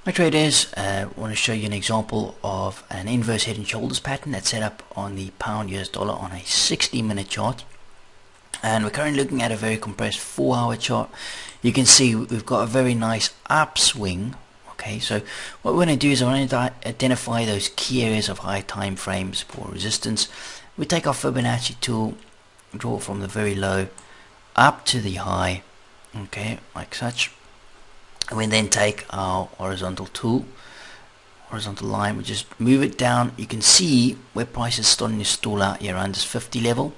Hi traders, I want to show you an example of an inverse head and shoulders pattern that's set up on the pound US dollar on a 60-minute chart. And we're currently looking at a very compressed 4-hour chart. You can see we've got a very nice upswing. Okay, so what we're going to do is I want to identify those key areas of high time frames for resistance. We take our Fibonacci tool, draw from the very low up to the high, okay, like such. And we then take our horizontal tool, horizontal line, we just move it down. You can see where price is starting to stall out here around this 50 level.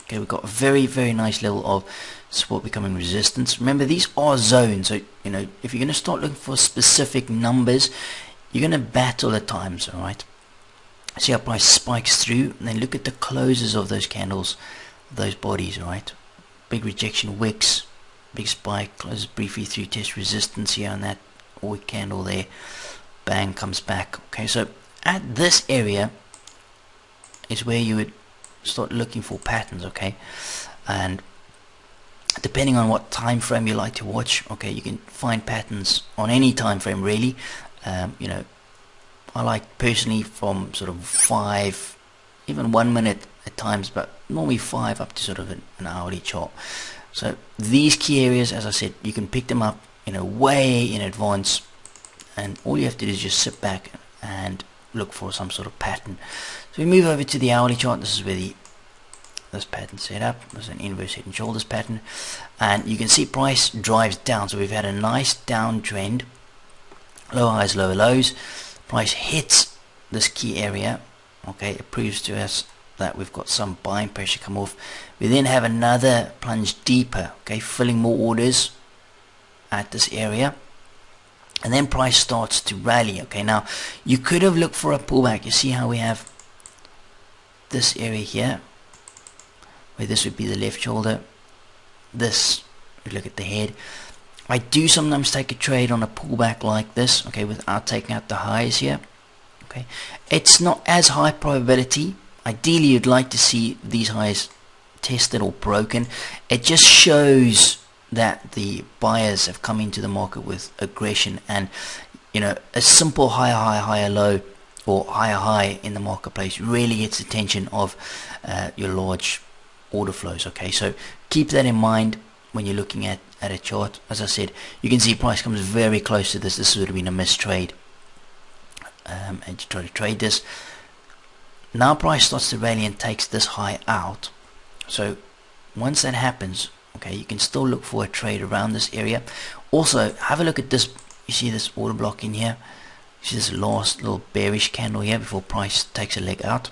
Okay, we've got a very nice level of support becoming resistance. Remember, these are zones, so you know, if you're going to start looking for specific numbers, you're going to battle at times. Alright, see how price spikes through, and then look at the closes of those candles, those bodies. Alright, big rejection wicks, big spike, closes briefly through, test resistance here on that wick candle there, bang, comes back. Okay, so at this area is where you would start looking for patterns. Okay, and depending on what time frame you like to watch, okay, you can find patterns on any time frame really. You know, I like personally from sort of 5, even 1 minute at times, but normally 5 up to sort of an hourly chart. So these key areas, as I said, you can pick them up, you know, way in advance, and all you have to do is just sit back and look for some sort of pattern. So we move over to the hourly chart. This is where this pattern set up. There's an inverse head and shoulders pattern, and you can see price drives down. So we've had a nice downtrend, low highs, lower lows. Price hits this key area. Okay, it proves to us that we've got some buying pressure come off. We then have another plunge deeper, okay, filling more orders at this area, and then price starts to rally. Okay, now you could have looked for a pullback. You see how we have this area here, where this would be the left shoulder, this, we look at the head. I do sometimes take a trade on a pullback like this, okay, without taking out the highs here. Okay, it's not as high probability. Ideally you'd like to see these highs tested or broken. It just shows that the buyers have come into the market with aggression, and you know, a simple higher high, higher low, or higher high in the marketplace really gets the attention of your large order flows. Okay, so keep that in mind when you're looking at a chart. As I said, you can see price comes very close to this. This would have been a missed trade, and you try to trade this. Now price starts to rally and takes this high out. So once that happens, okay, you can still look for a trade around this area. Also, have a look at this. You see this order block in here? You see this last little bearish candle here before price takes a leg out?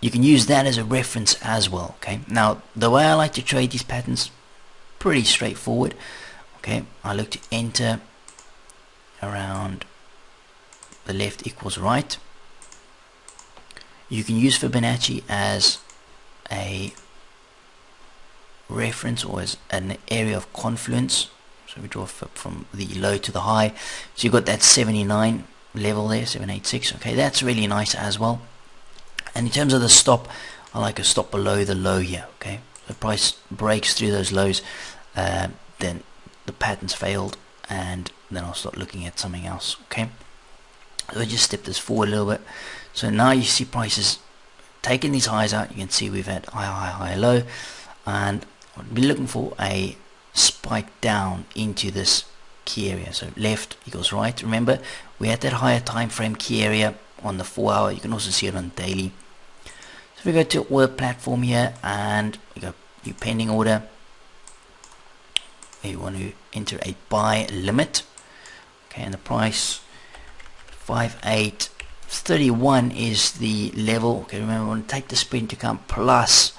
You can use that as a reference as well. Okay, now the way I like to trade these patterns, pretty straightforward. Okay, I look to enter around the left equals right. You can use Fibonacci as a reference or as an area of confluence. So we draw from the low to the high. So you've got that 79 level there, 786. Okay, that's really nice as well. And in terms of the stop, I like a stop below the low here. Okay, the price breaks through those lows, then the pattern's failed, and then I'll start looking at something else. Okay, so I just step this forward a little bit. So now you see prices taking these highs out. You can see we've had high, high, high, low, and I'll be looking for a spike down into this key area. So left equals right. Remember, we had that higher time frame key area on the 4-hour. You can also see it on daily. So we go to order platform here, and we go new pending order. We want to enter a buy limit. Okay, and the price 5831 is the level. Okay, remember, we want to take the spread into account plus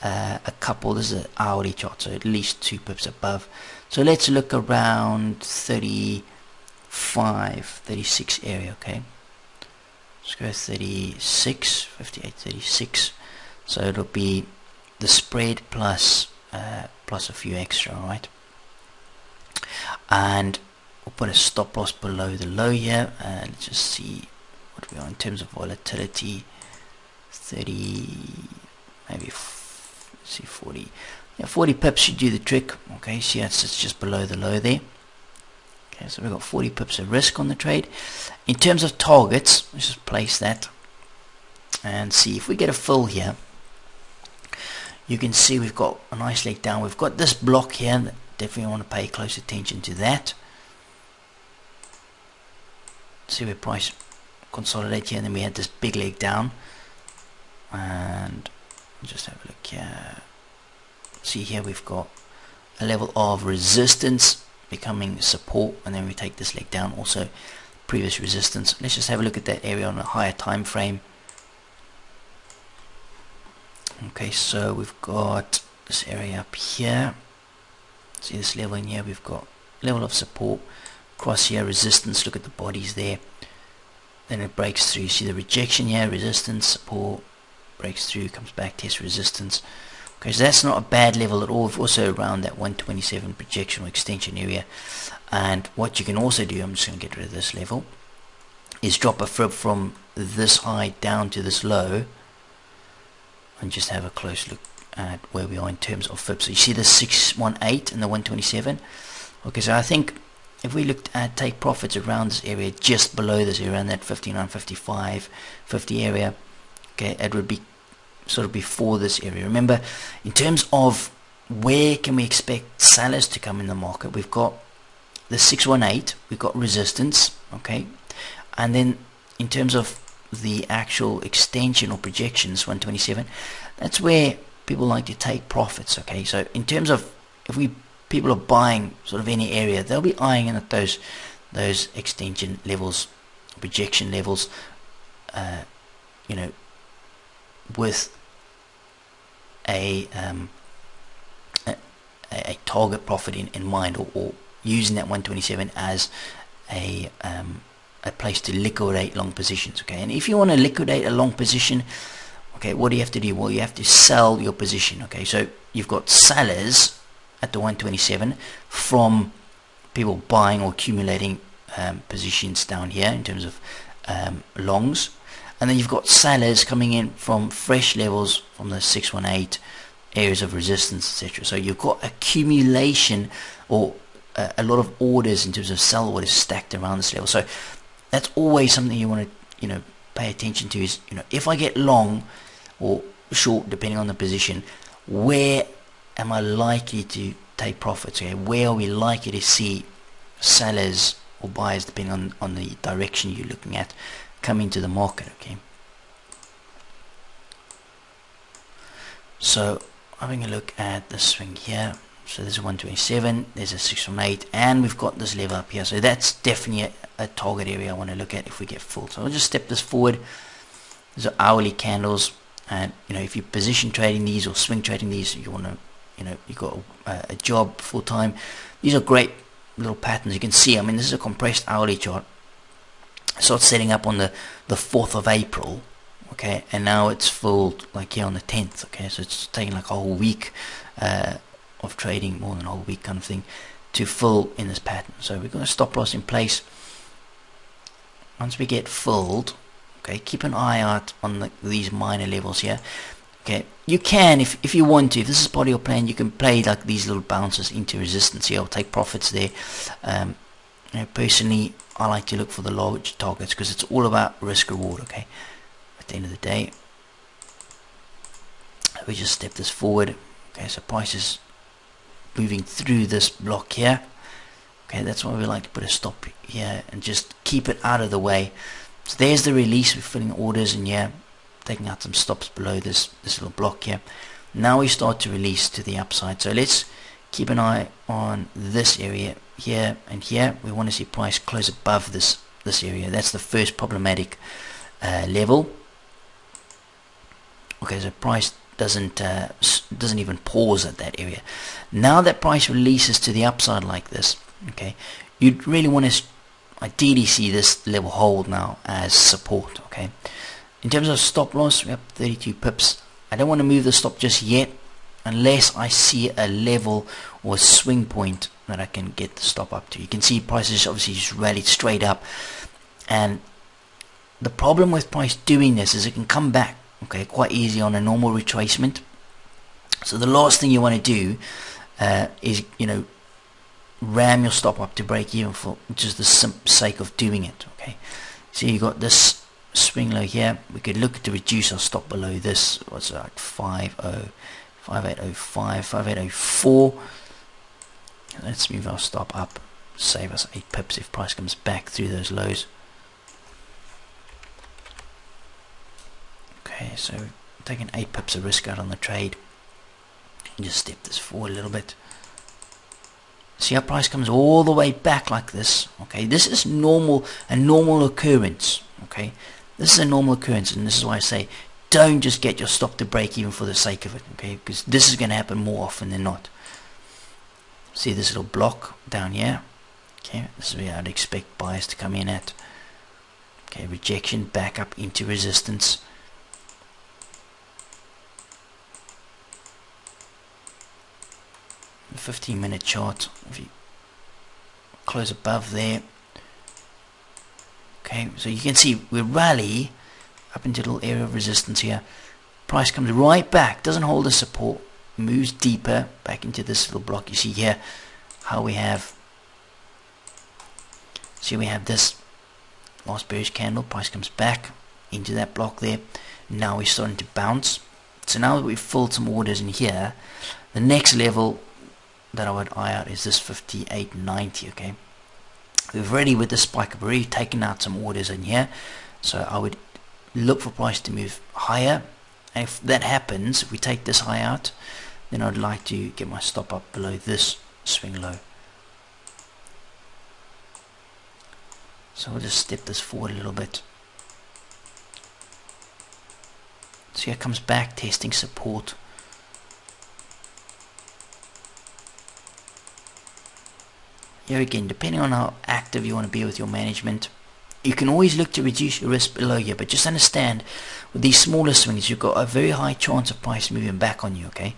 a couple. This is an hourly chart, so at least 2 pips above. So let's look around 35, 36 area. Okay, let's go 36, 58, 36. So it'll be the spread plus plus a few extra. All right, and we'll put a stop loss below the low here, and let's just see what we are in terms of volatility. 30, maybe see 40. Yeah, 40 pips should do the trick. Okay, see it's just below the low there. Okay, so we've got 40 pips of risk on the trade. In terms of targets, let's just place that and see if we get a fill here. You can see we've got a nice leg down. We've got this block here that definitely want to pay close attention to that. See where price consolidate here, and then we had this big leg down, and just have a look here. See here we've got a level of resistance becoming support, and then we take this leg down, also previous resistance. Let's just have a look at that area on a higher time frame. Okay, so we've got this area up here. See this level in here, we've got level of support, cross here, resistance, look at the bodies there. Then it breaks through, you see the rejection here, resistance, support, breaks through, comes back, test resistance. Okay, so that's not a bad level at all. We've also around that 127 projection or extension area. And what you can also do, I'm just going to get rid of this level, is drop a fib from this high down to this low, and just have a close look at where we are in terms of fibs. So you see the 618 and the 127. Okay, so I think if we looked at take profits around this area, just below this area, around that 59, 55, 50 area, okay, it would be sort of before this area. Remember, in terms of where can we expect sellers to come in the market, we've got the 618, we've got resistance, okay, and then in terms of the actual extension or projections, 127, that's where people like to take profits. Okay, so in terms of if people are buying sort of any area, they'll be eyeing in at those extension levels, projection levels, you know, with a target profit in mind, or using that 127 as a place to liquidate long positions. Okay, and if you want to liquidate a long position, okay, what do you have to do? Well, you have to sell your position. Okay, so you've got sellers at the 127 from people buying or accumulating positions down here in terms of longs, and then you've got sellers coming in from fresh levels from the 618 areas of resistance, etc. So you've got accumulation, or a lot of orders in terms of sell orders stacked around this level. So that's always something you want to pay attention to, is if I get long or short depending on the position, where am I likely to take profits? Okay, where are we likely to see sellers or buyers, depending on the direction you're looking at, come into the market? Okay, so having a look at the swing here, so there's a 127, there's a 618, and we've got this level up here. So that's definitely a target area I want to look at if we get full. So I'll just step this forward. These are hourly candles, and if you're position trading these or swing trading these, you want to, you've got a job full time. These are great little patterns. You can see, I mean, this is a compressed hourly chart. It starts setting up on the 4th of April. Okay, and now it's full like here on the 10th. Okay, so it's taking like a whole week of trading, more than a whole week kind of thing, to fill in this pattern. So we're going to stop loss in place. Once we get filled, okay, keep an eye out on these minor levels here. Okay, you can, if you want to, if this is part of your plan, you can play like these little bounces into resistance here, or take profits there. Personally, I like to look for the large targets because it's all about risk reward. Okay, at the end of the day, we just step this forward. Okay, so price is moving through this block here. Okay, that's why we like to put a stop here and just keep it out of the way. So there's the release. We're filling orders in here, taking out some stops below this little block here. Now we start to release to the upside. So let's keep an eye on this area here and here. We want to see price close above this area. That's the first problematic level. Okay, so price doesn't even pause at that area. Now that price releases to the upside like this, okay, you'd really want to ideally see this level hold now as support. Okay, in terms of stop loss, we have 32 pips. I don't want to move the stop just yet unless I see a level or a swing point that I can get the stop up to. You can see prices obviously just rallied straight up, and the problem with price doing this is it can come back, okay, quite easy on a normal retracement. So the last thing you want to do is ram your stop up to break even for just the sake of doing it. Okay, so you got this swing low here. We could look to reduce our stop below this. What's that? 5805, 5804. Let's move our stop up, save us 8 pips if price comes back through those lows. Okay, so taking 8 pips of risk out on the trade. And just step this forward a little bit. See how price comes all the way back like this. Okay, this is normal, a normal occurrence. Okay, this is a normal occurrence, and this is why I say don't just get your stop to break even for the sake of it. Okay, because this is going to happen more often than not. See this little block down here. Okay, this is where I'd expect buyers to come in at. Okay, rejection back up into resistance. The 15-minute chart, if you close above there. Okay, so you can see we rally up into a little area of resistance here. Price comes right back, doesn't hold the support, moves deeper back into this little block. You see here how we have, see we have this last bearish candle. Price comes back into that block there. Now we're starting to bounce. So now that we've filled some orders in here, the next level that I would eye out is this 58.90. okay, we've already, with the spike, I've already taken out some orders in here, so I would look for price to move higher. And if that happens, if we take this high out, then I'd like to get my stop up below this swing low. So I'll just step this forward a little bit. So here it comes back, testing support. Here again, depending on how active you want to be with your management, you can always look to reduce your risk below here, but just understand with these smaller swings you've got a very high chance of price moving back on you. Okay,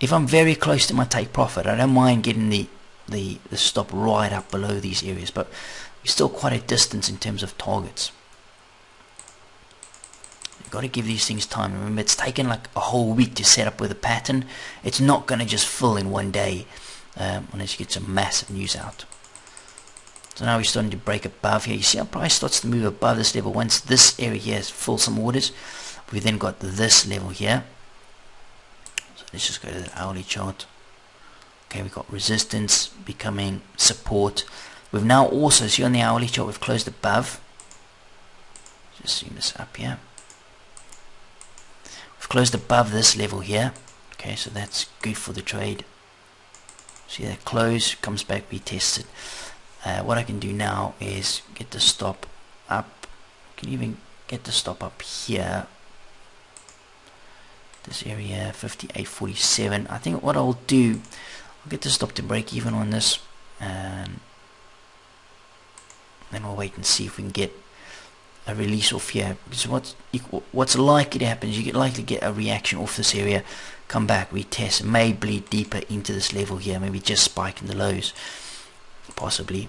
if I'm very close to my take profit, I don't mind getting the stop right up below these areas, but we're still quite a distance in terms of targets. You've got to give these things time. Remember, it's taken like a whole week to set up with a pattern. It's not going to just fill in one day unless you get some massive news out. So now we're starting to break above here. You see how price starts to move above this level. Once this area here has full some orders, we then got this level here. So let's just go to the hourly chart. Okay, we've got resistance becoming support. We've now also, see on the hourly chart, we've closed above. Just zoom this up here. We've closed above this level here. Okay, so that's good for the trade. See that close, comes back, retested. What I can do now is get the stop up. I can even get the stop up here. This area, 58.47. I think what I'll do, I'll get the stop to break even on this, and then we'll wait and see if we can get a release off here. Because what's likely to happen is you get likely to get a reaction off this area, come back, retest, may bleed deeper into this level here, maybe just spike in the lows, possibly.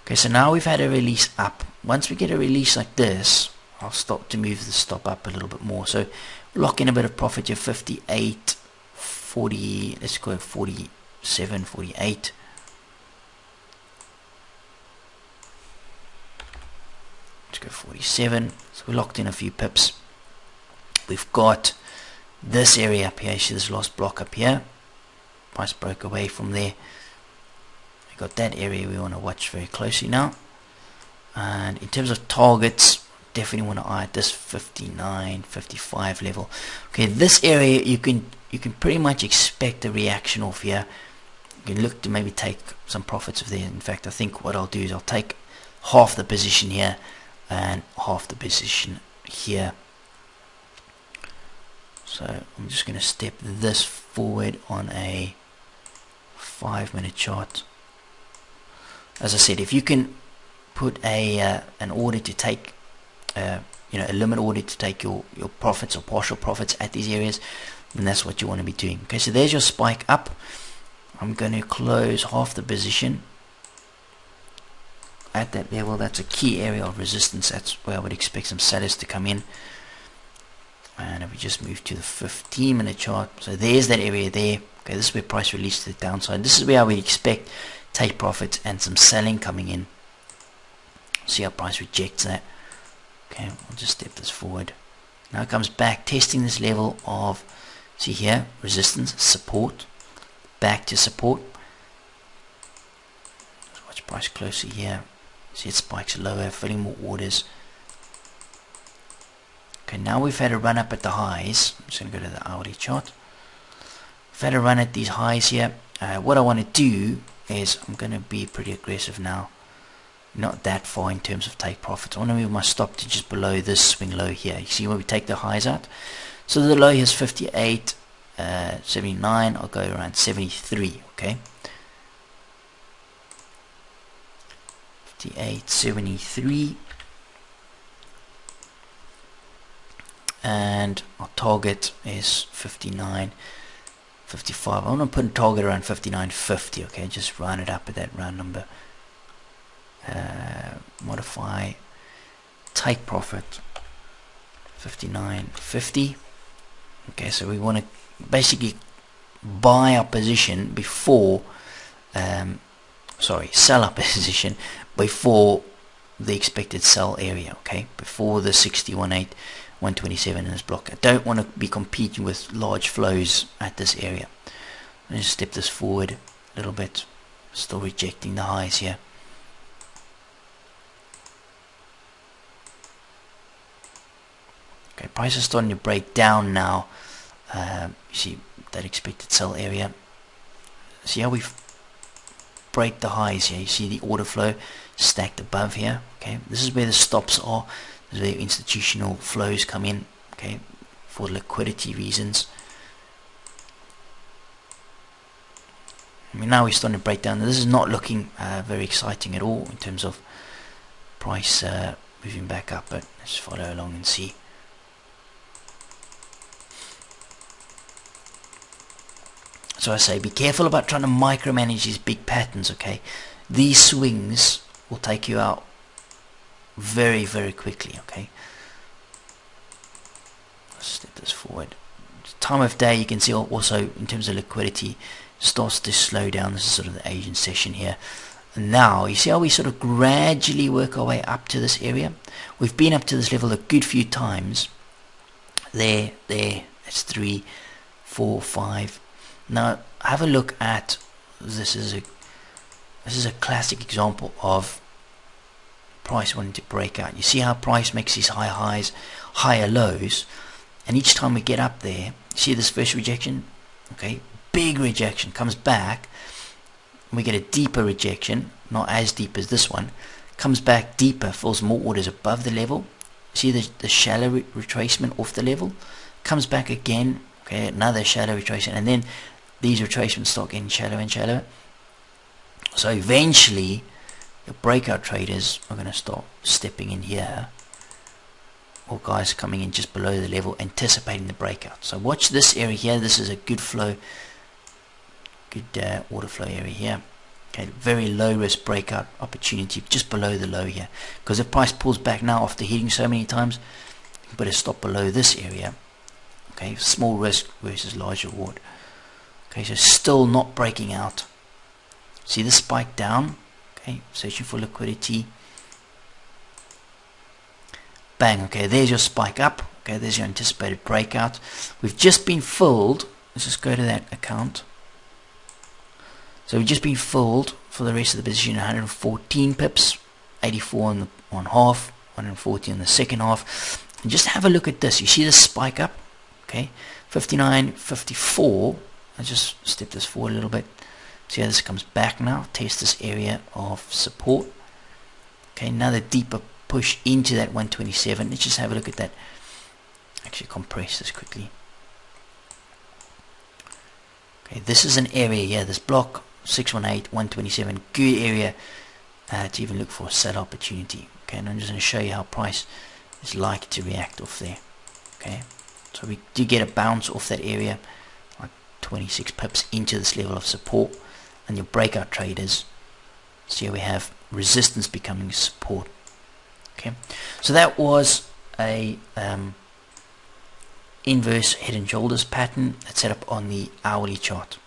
Okay, so now we've had a release up. Once we get a release like this, I'll start to move the stop up a little bit more. So lock in a bit of profit here, 58, 40, let's go 47, 48. Let's go 47. So we locked in a few pips. We've got this area up here. See this last block up here. Price broke away from there. We got that area we want to watch very closely now. And in terms of targets, definitely want to eye at this 59, 55 level. Okay, this area you can pretty much expect a reaction off here. You can look to maybe take some profits of there. In fact, I think what I'll do is I'll take half the position here and half the position here. So I'm just going to step this forward on a 5-minute chart. As I said, if you can put a an order to take, a limit order to take your profits or partial profits at these areas, then that's what you want to be doing. Okay, so there's your spike up. I'm going to close half the position at that level. That's a key area of resistance. That's where I would expect some sellers to come in. And if we just move to the 15-minute chart, so there's that area there. Okay, this is where price released to the downside. This is where I would expect take profits and some selling coming in. See how price rejects that. Okay, I'll just step this forward. Now it comes back, testing this level of, see here, resistance, support, back to support. Let's watch price closely here. See it spikes lower, filling more orders. Okay, now we've had a run up at the highs. I'm just going to go to the hourly chart. We've had a run at these highs here. What I want to do is I'm going to be pretty aggressive now. Not that far in terms of take profits. I want to move my stop to just below this swing low here. You see when we take the highs out. So the low here is 58, 79. I'll go around 73. Okay. 58, 73. And our target is 59, 55. I want to put a target around 59.50. Okay, just round it up at that round number. Modify take profit 59.50. Okay, so we want to basically buy our position before sell our position before the expected sell area. Okay, before the 61.8, 127 in this block. I don't want to be competing with large flows at this area. Let me just step this forward a little bit. Still rejecting the highs here. Okay, price is starting to break down now. You see that expected sell area. See how we break the highs here. You see the order flow stacked above here. Okay, this is where the stops are. This is where institutional flows come in. Okay, for liquidity reasons. I mean, now we're starting to break down. This is not looking very exciting at all in terms of price moving back up. But let's follow along and see. So I say, be careful about trying to micromanage these big patterns, okay? These swings will take you out very, very quickly, okay? Let's step this forward. Time of day, you can see also in terms of liquidity, starts to slow down. This is sort of the Asian session here. And now, you see how we sort of gradually work our way up to this area? We've been up to this level a good few times. There, that's 3, 4, 5. Now have a look at this. Is a classic example of price wanting to break out. You see how price makes these high highs, higher lows, and each time we get up there, see this first rejection, okay, big rejection, comes back, and we get a deeper rejection, not as deep as this one, comes back deeper, fills more orders above the level. See the shallow retracement off the level, comes back again, okay, another shallow retracement, and then these retracements start getting shallower and shallower. So eventually the breakout traders are going to start stepping in here, or guys coming in just below the level anticipating the breakout. So watch this area here. This is a good flow, good order flow area here. Okay, very low risk breakout opportunity just below the low here, because if price pulls back now after hitting so many times, you better stop below this area. Okay, small risk versus large reward. Okay, so still not breaking out. See the spike down. Okay, searching for liquidity. Bang. Okay, there's your spike up. Okay, there's your anticipated breakout. We've just been filled. Let's just go to that account. So we've just been filled for the rest of the position. 114 pips, 84 on the on half, 140 on the second half. And just have a look at this. You see the spike up. Okay, 59, 54. I'll just step this forward a little bit. See how this comes back now. Test this area of support. Okay, another deeper push into that 127. Let's just have a look at that. Actually compress this quickly. Okay, this is an area here. This block 618, 127. Good area to even look for a sell opportunity. Okay, and I'm just going to show you how price is like to react off there. Okay, so we do get a bounce off that area. 26 pips into this level of support, and your breakout traders, so here we have resistance becoming support. Okay, so that was a inverse head and shoulders pattern that's set up on the hourly chart.